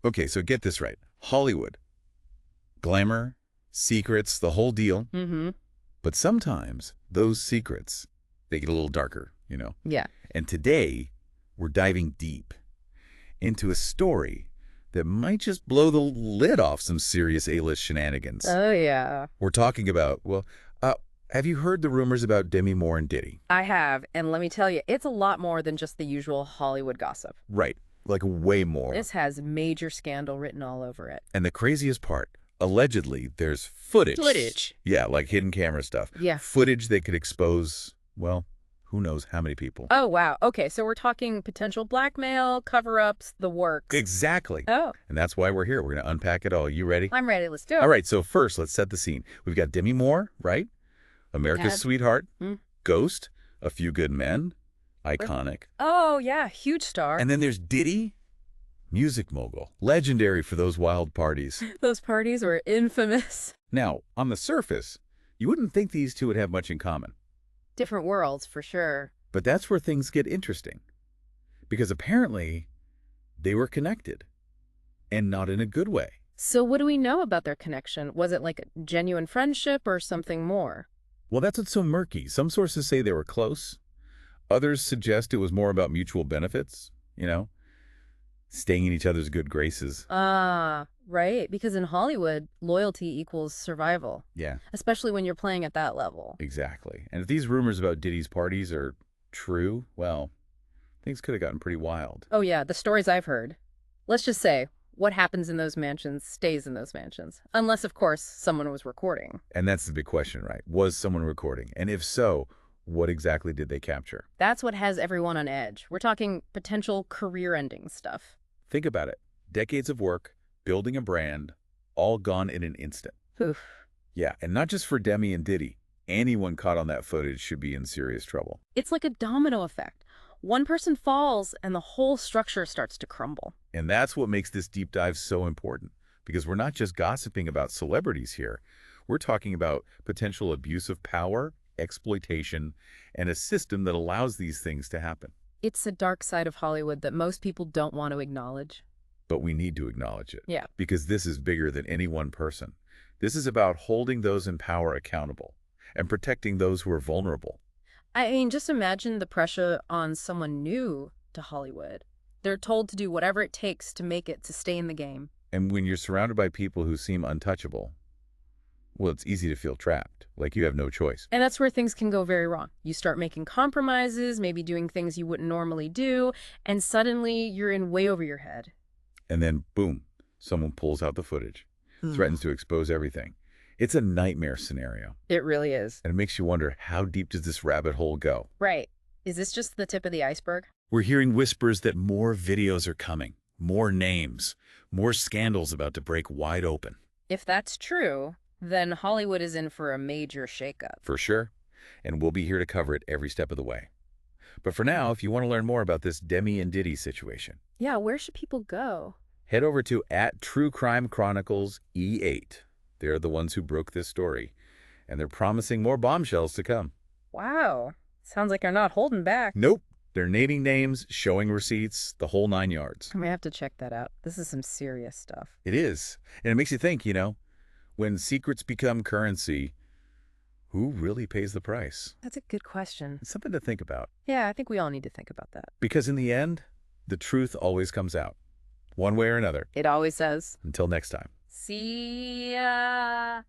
Okay, so get this right. Hollywood, glamour, secrets, the whole deal. Mm-hmm. But sometimes those secrets, they get a little darker. Yeah. And today, we're diving deep into a story that might just blow the lid off some serious A-list shenanigans. Oh, yeah. We're talking about, uh, have you heard the rumors about Demi Moore and Diddy? I have, and let me tell you, it's a lot more than just the usual Hollywood gossip. Right, like way more. This has major scandal written all over it. And the craziest part, allegedly, there's footage. Footage. Yeah, like hidden camera stuff. Yeah. Footage that could expose, well, who knows how many people. Oh, wow. Okay, so we're talking potential blackmail, cover-ups, the works. Exactly. Oh, And that's why we're here. We're going to unpack it all. You ready? I'm ready. Let's do it. All right, so first, let's set the scene. We've got Demi Moore, right? America's Dad. sweetheart, Hmm. Ghost, A Few Good Men, iconic. Oh, yeah, huge star. And then there's Diddy, music mogul, legendary for those wild parties. Those parties were infamous. Now, on the surface, you wouldn't think these two would have much in common. Different worlds, for sure. But that's where things get interesting. Because apparently, they were connected. And not in a good way. So what do we know about their connection? Was it like a genuine friendship or something more? Well, that's what's so murky. Some sources say they were close. Others suggest it was more about mutual benefits, staying in each other's good graces. Ah, right. Because in Hollywood, loyalty equals survival, Yeah, especially when you're playing at that level. exactly. And if these rumors about Diddy's parties are true, well, things could have gotten pretty wild. Oh, yeah, the stories I've heard. Let's just say, what happens in those mansions stays in those mansions. Unless, of course, someone was recording. And that's the big question, right? Was someone recording? And if so, what exactly did they capture? That's what has everyone on edge. We're talking potential career-ending stuff. Think about it. Decades of work, building a brand, all gone in an instant. Oof. Yeah, and not just for Demi and Diddy. Anyone caught on that footage should be in serious trouble. It's like a domino effect. One person falls and the whole structure starts to crumble. And that's what makes this deep dive so important. Because we're not just gossiping about celebrities here. We're talking about potential abuse of power, exploitation, and a system that allows these things to happen. It's a dark side of Hollywood that most people don't want to acknowledge. But we need to acknowledge it. Yeah. Because this is bigger than any one person. This is about holding those in power accountable and protecting those who are vulnerable. I mean, just imagine the pressure on someone new to Hollywood. They're told to do whatever it takes to make it to stay in the game. And when you're surrounded by people who seem untouchable, well, it's easy to feel trapped, like you have no choice. And that's where things can go very wrong. You start making compromises, maybe doing things you wouldn't normally do, and suddenly you're in way over your head. And then, boom, someone pulls out the footage, threatens to expose everything. It's a nightmare scenario. It really is. And it makes you wonder, how deep does this rabbit hole go? Right. Is this just the tip of the iceberg? We're hearing whispers that more videos are coming, more names, more scandals about to break wide open. If that's true, then Hollywood is in for a major shakeup. For sure. And we'll be here to cover it every step of the way. But for now, if you want to learn more about this Demi and Diddy situation, Yeah, where should people go? head over to @TrueCrimeChronicles E8. They're the ones who broke this story, and they're promising more bombshells to come. Wow. Sounds like they're not holding back. Nope. They're naming names, showing receipts, the whole 9 yards. I may have to check that out. This is some serious stuff. It is. And it makes you think, when secrets become currency, who really pays the price? That's a good question. It's something to think about. Yeah, I think we all need to think about that. Because in the end, the truth always comes out, one way or another. It always does. Until next time. See ya.